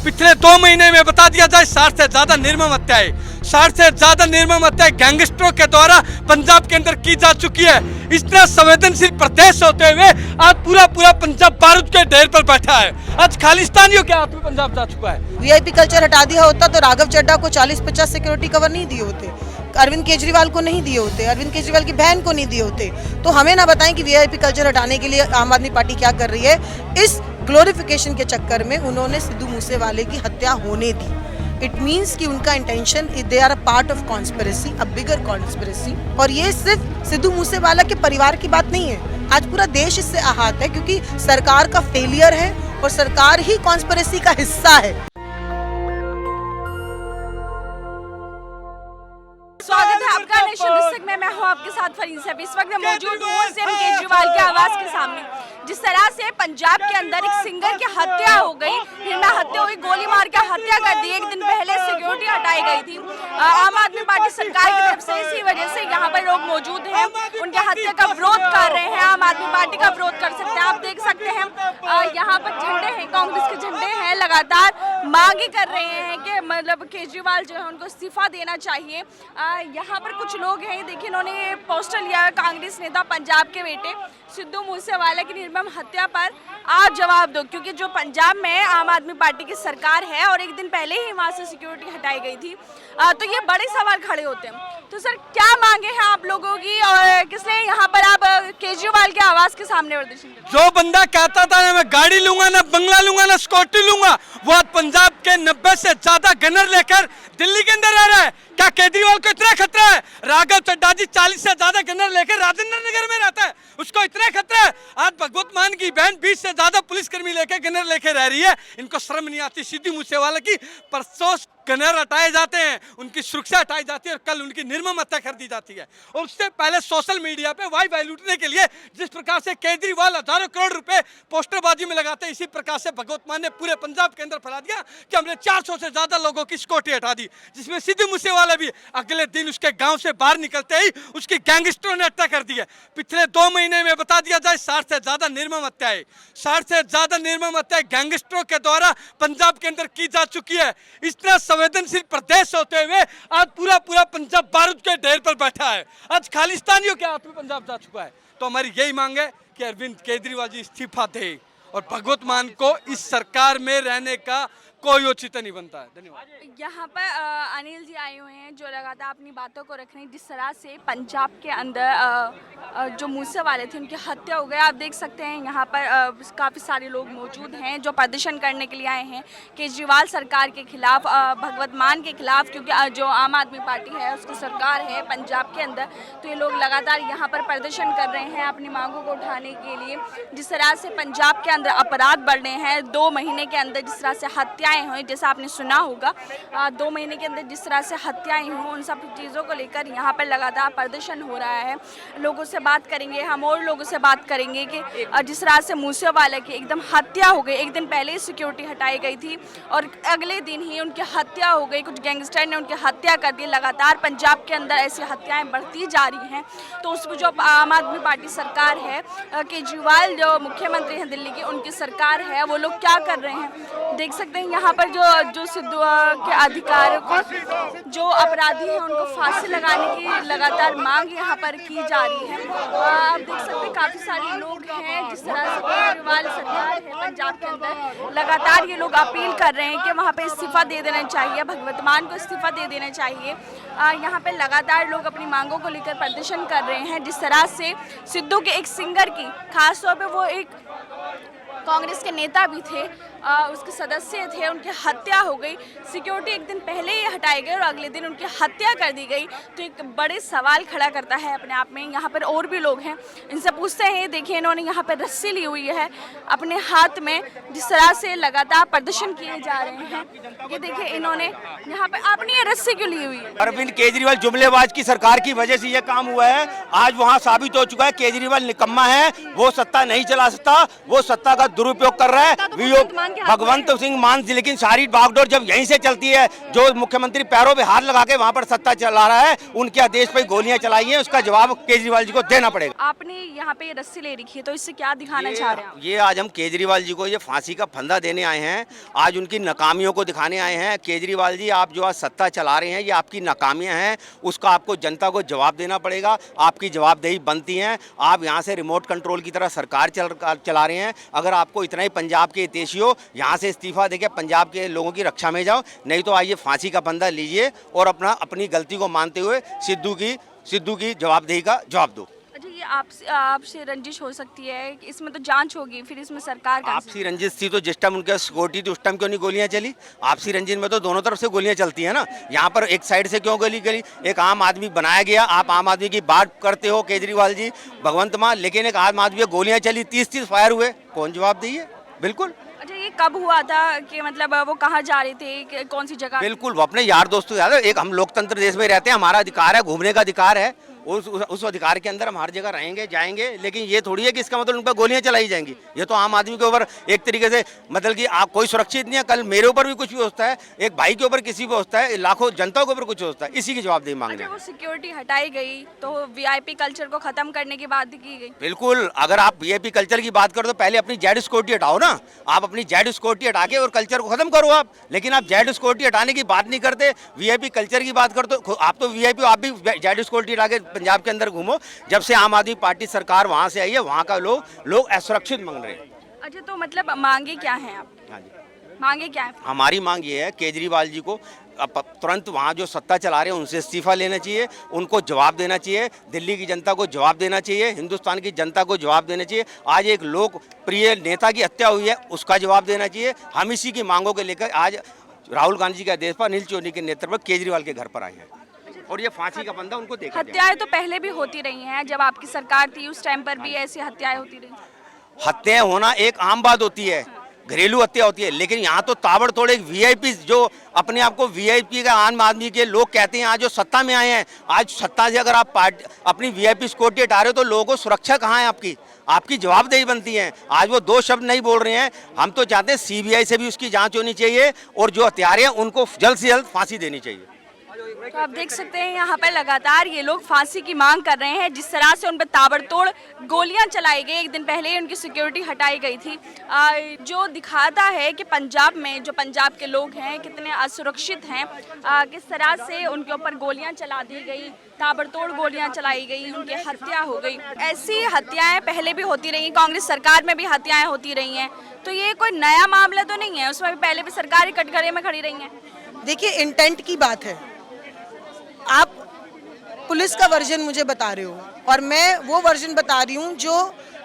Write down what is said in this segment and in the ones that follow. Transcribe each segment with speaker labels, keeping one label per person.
Speaker 1: पिछले 2 महीने में बता दिया जाए 60 से ज्यादा निर्मम हत्याएं, 60 से ज्यादा निर्मम हत्याएं गैंगस्टरों के द्वारा पंजाब के अंदर की जा चुकी है। इतना संवेदनशील प्रदेश होते हुए आज पूरा पंजाब बारूद के ढेर पर बैठा है। आज खालिस्तानियों के हाथ में पंजाब जा चुका है।
Speaker 2: वीआईपी कल्चर हटा दिया होता तो राघव चड्ढा को 40-50 सिक्योरिटी कवर नहीं दिए होते, अरविंद केजरीवाल को नहीं दिए होते, अरविंद केजरीवाल की बहन को नहीं दिए होते। तो हमें ना बताएं कि वीआईपी कल्चर हटाने के लिए आम आदमी पार्टी क्या कर रही है। इस ग्लोरिफिकेशन के चक्कर में उन्होंने सिद्धू मूसेवाले की हत्या होने दी। इट मीन्स कि उनका intention, they are a part of conspiracy, a bigger conspiracy. और ये सिर्फ सिद्धू मूसेवाला के परिवार की बात नहीं है, आज पूरा देश इससे आहत है, क्योंकि सरकार का फेलियर है और सरकार ही कॉन्स्पिरेसी का हिस्सा है।
Speaker 3: स्वागत है आपका नेशन डिस्ट्रिक्ट में। मैं हूं आपके साथ फरीन सैफ। इस वक्त मैं मौजूद हूं सीएम केजरीवाल के आवास के सामने। जिस तरह से पंजाब के अंदर एक सिंगर की हत्या हो गई, निर्मम हत्या हुई, गोली मार के हत्या कर दी। एक दिन पहले सिक्योरिटी हटाई गई थी आम आदमी पार्टी सरकार की तरफ से। इसी वजह से यहाँ पर लोग मौजूद हैं, उनके हत्या का विरोध कर रहे हैं। आम आदमी पार्टी का विरोध कर सकते हैं। आप देख सकते हैं यहाँ पर झंडे हैं, कांग्रेस के झंडे हैं, लगातार मांगे कर रहे हैं कि मतलब केजरीवाल जो है उनको इस्तीफा देना चाहिए। यहाँ पर कुछ लोग हैं, देखिए इन्होंने पोस्टर लिया है, कांग्रेस नेता पंजाब के बेटे सिद्धू मूसेवाला की निर्मम हत्या पर आप जवाब दो, क्योंकि जो पंजाब में आम आदमी पार्टी की सरकार है और एक दिन पहले ही वहाँ से सिक्योरिटी हटाई गई थी, तो ये बड़े सवाल खड़े होते हैं। तो सर क्या मांगे हैं आप लोगों की और किसने यहाँ पर आप केजरीवाल के आवास के सामने प्रदर्शन किया?
Speaker 1: जो बंदा कहता था ना मैं गाड़ी लूंगा, ना बंगला लूंगा, ना स्कूटी लूंगा, वो आज पंजाब के 90 से ज्यादा गनर लेकर दिल्ली के अंदर रह रहा है। क्या केजरीवाल को इतना खतरा है? राघव चड्ढा जी 40 से ज्यादा गनर लेकर राजेंद्र नगर में रहता है, उसको इतना खतरा है। आज भगवत मान की बहन 20 से ज्यादा पुलिसकर्मी लेकर गनर लेकर रह रही है। इनको शर्म नहीं आती? सिद्धू मूसेवाला की परसों गनर हटाए जाते हैं, उनकी सुरक्षा हटाई जाती है और कल उनकी निर्मम हत्या कर दी जाती है। और उससे पहले सोशल मीडिया पे वाई लूटने के लिए जिस प्रकार से केजरीवाल हजारों करोड़ रुपए पोस्टरबाजी में लगाते हैं, इसी प्रकार से भगवत मान ने पूरे पंजाब के अंदर फैला दिया कि हमने 400 से ज्यादा लोगों की सिक्योरिटी हटा दी, जिसमें सिद्धू मूसेवाला भी। अगले दिन उसके गांव से बाहर निकलते ही उसकी गैंगस्टरों ने हत्या कर दी है। पिछले 2 महीने में बता दिया जाए 60 से ज्यादा निर्मम हत्याएं, 60 से ज्यादा निर्मम हत्याएं गैंगस्टरों के द्वारा पंजाब के अंदर की जा चुकी है। इतना संवेदनशील प्रदेश होते हुए आज पूरा पंजाब बारूद के ढेर पर बैठा है। आज खालिस्तानियों के हाथ में पंजाब जा चुका है। तो हमारी यही मांग है कि अरविंद केजरीवाल जी इस्तीफा दे और भगवत मान को इस सरकार में रहने का कोई औचित्य नहीं बनता है। धन्यवाद।
Speaker 3: यहाँ पर अनिल जी आए हुए हैं जो लगातार अपनी बातों को रख रहे हैं। जिस तरह से पंजाब के अंदर जो मूसेवाले थे उनकी हत्या हो गई, आप देख सकते हैं यहाँ पर काफ़ी सारे लोग मौजूद हैं जो प्रदर्शन करने के लिए आए हैं केजरीवाल सरकार के खिलाफ, भगवत मान के खिलाफ, क्योंकि जो आम आदमी पार्टी है उसकी सरकार है पंजाब के अंदर। तो ये लोग लगातार यहाँ पर प्रदर्शन कर रहे हैं अपनी मांगों को उठाने के लिए। जिस तरह से पंजाब के अंदर अपराध बढ़ रहे हैं, 2 महीने के अंदर जिस तरह से हत्याएं हुई, जैसा आपने सुना होगा 2 महीने के अंदर जिस तरह से हत्याएं हुई, उन सब चीज़ों को लेकर यहाँ पर लगातार प्रदर्शन हो रहा है। लोगों से बात करेंगे हम, और लोगों से बात करेंगे कि जिस तरह से मूसेवाला की एकदम हत्या हो गई, एक दिन पहले ही सिक्योरिटी हटाई गई थी और अगले दिन ही उनकी हत्या हो गई, कुछ गैंगस्टर ने उनकी हत्या कर दी। लगातार पंजाब के अंदर ऐसी हत्याएं बढ़ती जा रही हैं। तो उसमें जो आम आदमी पार्टी सरकार है, केजरीवाल जो मुख्यमंत्री हैं दिल्ली की, उनकी सरकार है, वो लोग क्या कर रहे हैं देख सकते हैं। यहाँ पर जो सिद्धू के अधिकारियों को, जो अपराधी हैं उनको फांसी लगाने की लगातार मांग यहाँ पर की जा रही है। आप देख सकते हैं काफ़ी सारे लोग हैं। जिस तरह से केजरीवाल सरकार है पंजाब के अंदर, लगातार ये लोग अपील कर रहे हैं कि वहाँ पे इस्तीफा दे देना चाहिए, भगवत मान को इस्तीफा दे देना चाहिए। यहाँ पे लगातार लोग अपनी मांगों को लेकर प्रदर्शन कर रहे हैं। जिस तरह से सिद्धू के एक सिंगर की, खासतौर पर वो एक कांग्रेस के नेता भी थे, उसके सदस्य थे, उनकी हत्या हो गई। सिक्योरिटी एक दिन पहले ही हटाई गई और अगले दिन उनकी हत्या कर दी गई। तो एक बड़े सवाल खड़ा करता है अपने आप में। यहाँ पर और भी लोग हैं, इनसे पूछते हैं। देखिए इन्होंने यहाँ पर रस्सी ली हुई है अपने हाथ में, जिस तरह से लगातार प्रदर्शन किए जा रहे हैं। ये देखिए इन्होंने यहाँ पर, आपने ये रस्सी क्यों ली हुई है?
Speaker 4: अरविंद केजरीवाल जुमलेबाज की सरकार की वजह से ये काम हुआ है। आज वहाँ साबित हो चुका है केजरीवाल निकम्मा है, वो सत्ता नहीं चला सकता, वो सत्ता का दुरुपयोग कर रहा है।
Speaker 3: उनके हाथ में
Speaker 4: भगवंत
Speaker 3: है।
Speaker 4: सिंह मान, लेकिन सारी बागडोर जब यहीं से चलती है, जो मुख्यमंत्री पैरों पे हाथ लगा के वहां पर सत्ता चला रहा है, उनके आदेश पे गोलियां चलाई हैं, उसका जवाब केजरीवाल जी को देना पड़ेगा।
Speaker 3: आपने यहाँ पे ये रस्सी ले रखी है, तो इससे क्या दिखाना चाह रहे हैं आप?
Speaker 4: ये आज हम केजरीवाल जी को ये फांसी का फंदा देने आए हैं, आज उनकी नाकामियों को दिखाने आए हैं। केजरीवाल जी, आप जो आज सत्ता चला रहे हैं, ये आपकी नाकामियां हैं, उसका आपको जनता को जवाब देना पड़ेगा, आपकी जवाबदेही बनती है। आप यहाँ से रिमोट कंट्रोल की तरह सरकार चला रहे हैं। अगर आपको इतना ही पंजाब के हितैषी हो, यहाँ से इस्तीफा देके पंजाब के लोगों की रक्षा में जाओ, नहीं तो आइए फांसी का फंदा लीजिए और अपनी गलती को मानते हुए सिद्धू की जवाबदेही का जवाब दो।
Speaker 3: अच्छा, ये आपसे रंजिश हो सकती है कि इसमें तो जांच होगी, फिर इसमें सरकार का
Speaker 4: आपसी रंजिश थी तो जिस टाइम उनके सिक्योरिटी थी उस टाइम क्यों नहीं गोलियां चली? आपसी रंजिश में तो दोनों तरफ से गोलियां चलती है ना, यहाँ पर एक साइड से क्यों गोली चली? एक आम आदमी बनाया गया, आप आम आदमी की बात करते हो केजरीवाल जी, भगवंत मान, लेकिन एक आम आदमी गोलियां चली, 30 फायर हुए, कौन जवाब दिए? बिल्कुल।
Speaker 3: अच्छा, ये कब हुआ था कि मतलब वो कहाँ जा रहे थे, कौन सी जगह?
Speaker 4: बिल्कुल, वो अपने यार दोस्तों याद है, एक हम लोकतंत्र देश में रहते हैं, हमारा अधिकार है, घूमने का अधिकार है, उस अधिकार के अंदर हम हर जगह रहेंगे जाएंगे, लेकिन ये थोड़ी है कि इसका मतलब उन पर गोलियां चलाई जाएंगी। ये तो आम आदमी के ऊपर एक तरीके से मतलब कि आप कोई सुरक्षित नहीं है, कल मेरे ऊपर भी कुछ भी होता है, एक भाई के ऊपर किसी पे होता है, लाखों जनता के ऊपर कुछ होता है, इसी की जवाबदेही मांग रहे
Speaker 3: अच्छा,
Speaker 4: हैं।
Speaker 3: वो सिक्योरिटी हटाई गई तो वीआईपी कल्चर को खत्म करने की बात की गई।
Speaker 4: बिल्कुल, अगर आप वीआईपी कल्चर की बात करो तो पहले अपनी जेड सिक्योरिटी हटाओ ना, आप अपनी जेड सिक्योरिटी हटा के और कल्चर को खत्म करो आप, लेकिन आप जेड सिक्योरिटी हटाने की बात नहीं करते, वीआईपी कल्चर की बात करते हो। आप तो वीआईपी, आप भी जेड सिक्योरिटी हटा के पंजाब के अंदर घूमो। जब से आम आदमी पार्टी सरकार वहां से आई है, वहां का लोग असुरक्षित मांग रहे हैं।
Speaker 3: अच्छा, तो मतलब मांगे क्या हैं आप?
Speaker 4: हाँ जी,
Speaker 3: मांगे क्या है?
Speaker 4: हमारी मांग ये है केजरीवाल जी को तुरंत वहाँ जो सत्ता चला रहे हैं उनसे इस्तीफा लेना चाहिए, उनको जवाब देना चाहिए, दिल्ली की जनता को जवाब देना चाहिए, हिंदुस्तान की जनता को जवाब देना चाहिए। आज एक लोकप्रिय नेता की हत्या हुई है, उसका जवाब देना चाहिए। हम इसी की मांगों को लेकर आज राहुल गांधी जी के आदेश पर अनिल चौधरी के नेतृत्व में केजरीवाल के घर पर आए हैं और ये फांसी का फंदा उनको देखा जाए।
Speaker 3: हत्याएं तो पहले भी होती रही हैं, जब आपकी सरकार थी उस टाइम पर भी ऐसी हत्याएं होती रही।
Speaker 4: हत्याएं होना एक आम बात होती है, घरेलू हत्या होती है, लेकिन यहाँ तो ताबड़तोड़ एक वीआईपी जो अपने आप को वीआईपी का आम आदमी के लोग कहते हैं, आज जो सत्ता में आए हैं, आज सत्ता से अगर आप अपनी वीआईपी सिक्योरिटी हटा रहे हो तो लोगों को सुरक्षा कहाँ है? आपकी जवाबदेही बनती है। आज वो दो शब्द नहीं बोल रहे हैं। हम तो चाहते हैं सीबीआई से भी उसकी जांच होनी चाहिए और जो हत्यारे हैं उनको जल्द से जल्द फांसी देनी चाहिए।
Speaker 3: तो आप देख सकते हैं यहाँ पर लगातार ये लोग फांसी की मांग कर रहे हैं। जिस तरह से उन पर ताबड़तोड़ गोलियां चलाई गई, एक दिन पहले ही उनकी सिक्योरिटी हटाई गई थी, जो दिखाता है कि पंजाब में जो पंजाब के लोग हैं कितने असुरक्षित हैं। किस तरह से उनके ऊपर गोलियां चला दी गई, ताबड़तोड़ गोलियां चलाई गई, उनकी हत्या हो गई। ऐसी हत्याएं पहले भी होती रही, कांग्रेस सरकार में भी हत्याएं होती रही हैं, तो ये कोई नया मामला तो नहीं है, उसमें भी पहले भी सरकार ही कटघरे में खड़ी रही है।
Speaker 2: देखिए, इंटेंट की बात है। आप पुलिस का वर्जन मुझे बता रहे हो और मैं वो वर्जन बता रही हूँ जो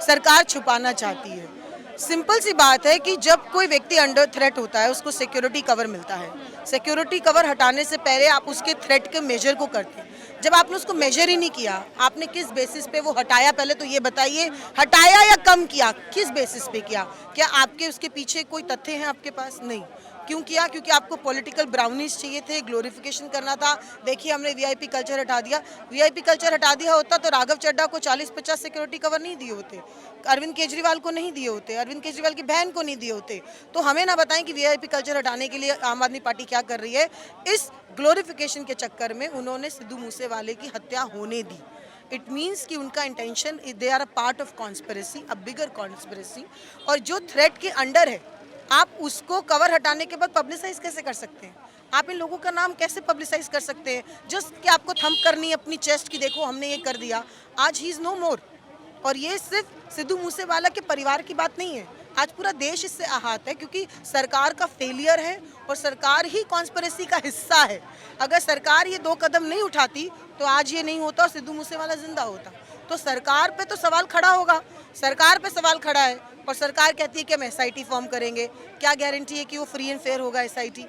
Speaker 2: सरकार छुपाना चाहती है। सिंपल सी बात है कि जब कोई व्यक्ति अंडर थ्रेट होता है उसको सिक्योरिटी कवर मिलता है। सिक्योरिटी कवर हटाने से पहले आप उसके थ्रेट के मेजर को करते हैं। जब आपने उसको मेजर ही नहीं किया, आपने किस बेसिस पे वो हटाया, पहले तो ये बताइए। हटाया या कम किया, किस बेसिस पे किया? क्या आपके उसके पीछे कोई तथ्य हैं आपके पास? नहीं। क्यों किया? क्योंकि आपको पॉलिटिकल ब्राउनीज चाहिए थे, ग्लोरिफिकेशन करना था। देखिए, हमने वीआईपी कल्चर हटा दिया। वीआईपी कल्चर हटा दिया होता तो राघव चड्ढा को 40-50 सिक्योरिटी कवर नहीं दिए होते, अरविंद केजरीवाल को नहीं दिए होते, अरविंद केजरीवाल की बहन को नहीं दिए होते। तो हमें ना बताएं कि वीआईपी कल्चर हटाने के लिए आम आदमी पार्टी क्या कर रही है। इस ग्लोरिफिकेशन के चक्कर में उन्होंने सिद्धू मूसेवाले की हत्या होने दी। इट मीन्स कि उनका intention, they are a part of conspiracy, a bigger conspiracy. और जो थ्रेट के अंडर है, आप उसको कवर हटाने के बाद पब्लिसाइज कैसे कर सकते हैं? आप इन लोगों का नाम कैसे पब्लिसाइज कर सकते हैं? जस्ट कि आपको थंप करनी है अपनी चेस्ट की, देखो हमने ये कर दिया। आज ही इज नो मोर। और ये सिर्फ सिद्धू मूसेवाला के परिवार की बात नहीं है, आज पूरा देश इससे आहत है, क्योंकि सरकार का फेलियर है और सरकार ही कॉन्स्पिरेसी का हिस्सा है। अगर सरकार ये 2 कदम नहीं उठाती तो आज ये नहीं होता और सिद्धू मूसेवाला जिंदा होता। तो सरकार पे तो सवाल खड़ा होगा, सरकार पे सवाल खड़ा है और सरकार कहती है कि हम एसआईटी फॉर्म करेंगे। क्या गारंटी है कि वो फ्री एंड फेयर होगा एसआईटी?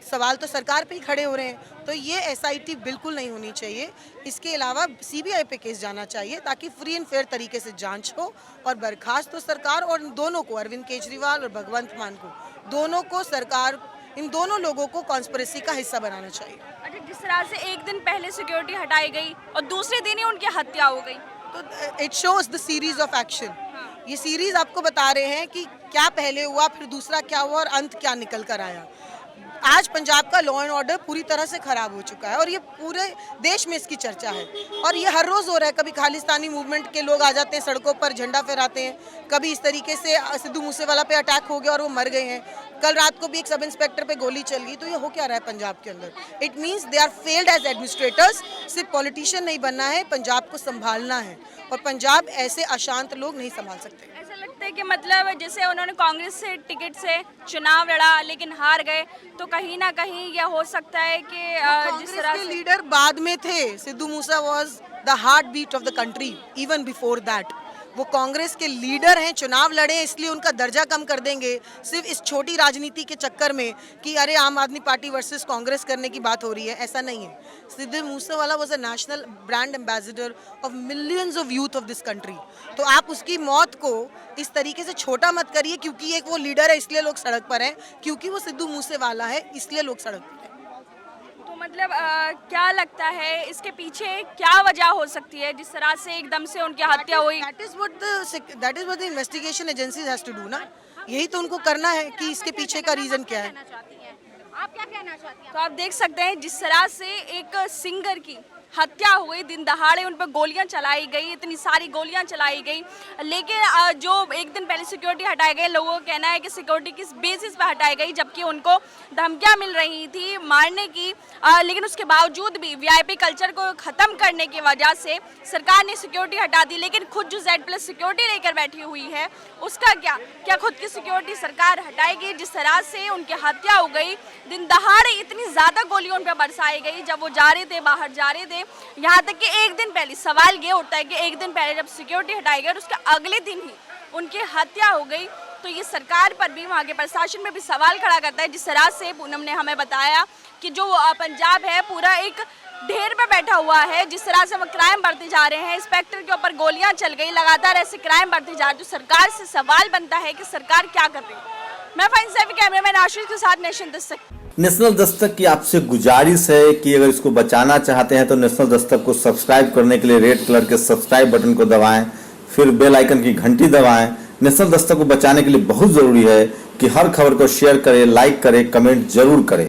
Speaker 2: सवाल तो सरकार पे ही खड़े हो रहे हैं। तो ये एसआईटी बिल्कुल नहीं होनी चाहिए। इसके अलावा सीबीआई पे केस जाना चाहिए ताकि फ्री एंड फेयर तरीके से जांच हो और बर्खास्त हो सरकार। और दोनों को, अरविंद केजरीवाल और भगवंत मान को, दोनों को सरकार, इन दोनों लोगों को कॉन्स्पिरेसी का हिस्सा बनाना चाहिए।
Speaker 3: अच्छा, जिस तरह से एक दिन पहले सिक्योरिटी हटाई गई और दूसरे दिन ही उनकी हत्या हो गई,
Speaker 2: तो it shows the series of action. ये सीरीज आपको बता रहे हैं कि क्या पहले हुआ, फिर दूसरा क्या हुआ और अंत क्या निकल कर आया। आज पंजाब का लॉ एंड ऑर्डर पूरी तरह से खराब हो चुका है और ये पूरे देश में इसकी चर्चा है और ये हर रोज़ हो रहा है। कभी खालिस्तानी मूवमेंट के लोग आ जाते हैं सड़कों पर, झंडा फहराते हैं, कभी इस तरीके से सिद्धू मूसेवाला पे अटैक हो गया और वो मर गए हैं। कल रात को भी एक सब इंस्पेक्टर पे गोली चल गई। तो ये हो क्या रहा है पंजाब के अंदर? It means they are failed as administrators. सिर्फ पॉलिटिशियन नहीं बनना है, पंजाब को संभालना है और पंजाब ऐसे अशांत लोग नहीं संभाल सकते।
Speaker 3: ऐसा लगता है कि मतलब जैसे उन्होंने कांग्रेस से टिकट से चुनाव लड़ा लेकिन हार गए, तो कहीं ना कहीं यह हो सकता है कि जिस तरह
Speaker 2: के लीडर बाद में थे। Sidhu Moose was the heartbeat of the country even before that. वो कांग्रेस के लीडर हैं, चुनाव लड़े इसलिए उनका दर्जा कम कर देंगे सिर्फ इस छोटी राजनीति के चक्कर में कि अरे आम आदमी पार्टी वर्सेस कांग्रेस करने की बात हो रही है। ऐसा नहीं है। Sidhu Moosewala was a national brand ambassador of millions of youth of this country. तो आप उसकी मौत को इस तरीके से छोटा मत करिए क्योंकि एक वो लीडर है इसलिए लोग सड़क पर हैं, क्योंकि वो सिद्धू मूसेवाला है इसलिए लोग सड़क पर हैं।
Speaker 3: तो मतलब क्या लगता है इसके पीछे क्या वजह हो सकती है जिस तरह से एकदम से उनकी हत्या हुई?
Speaker 2: That is what the investigation agencies has to do ना। यही तो उनको करना है कि इसके पीछे का रीजन क्या है।
Speaker 3: आप क्या कहना चाहती हैं? तो आप देख सकते हैं जिस तरह से एक सिंगर की हत्या हो गई, दिन दहाड़े उन पर गोलियां चलाई गई, इतनी सारी गोलियां चलाई गई, लेकिन जो एक दिन पहले सिक्योरिटी हटाई गई, लोगों का कहना है कि सिक्योरिटी किस बेसिस पर हटाई गई जबकि उनको धमकियां मिल रही थी मारने की, लेकिन उसके बावजूद भी वीआईपी कल्चर को ख़त्म करने की वजह से सरकार ने सिक्योरिटी हटा दी। लेकिन खुद जो Z+ सिक्योरिटी लेकर बैठी हुई है उसका क्या खुद की सिक्योरिटी सरकार हटाएगी? जिस तरह से उनकी हत्या हो गई, दिन दहाड़े इतनी ज़्यादा गोलियों उन पर बरसाई गई जब वो जा रहे थे, बाहर जा रहे थे। यहाँ तक कि एक दिन पहले सवाल ये उठता है कि एक दिन पहले जब सिक्योरिटी हटाई गई और उसके अगले दिन ही उनकी हत्या हो गई, तो ये सरकार पर भी, वहाँ के प्रशासन में भी सवाल खड़ा करता है। जिस तरह से पूनम ने हमें बताया कि जो पंजाब है पूरा एक ढेर पे बैठा हुआ है, जिस तरह से वो क्राइम बढ़ते जा रहे हैं, इंस्पेक्टर के ऊपर गोलियां चल गई, लगातार ऐसे क्राइम बढ़ते जा रहे हैं। तो सरकार से सवाल बनता है कि सरकार क्या कर रही है। मैं फाइन सैफी, कैमरामैन आशीष के साथ नेशन दस्तक।
Speaker 5: नेशनल दस्तक की आपसे गुजारिश है कि अगर इसको बचाना चाहते हैं तो नेशनल दस्तक को सब्सक्राइब करने के लिए रेड कलर के सब्सक्राइब बटन को दबाएं, फिर बेल आइकन की घंटी दबाएं। नेशनल दस्तक को बचाने के लिए बहुत जरूरी है कि हर खबर को शेयर करें, लाइक करें, कमेंट जरूर करें।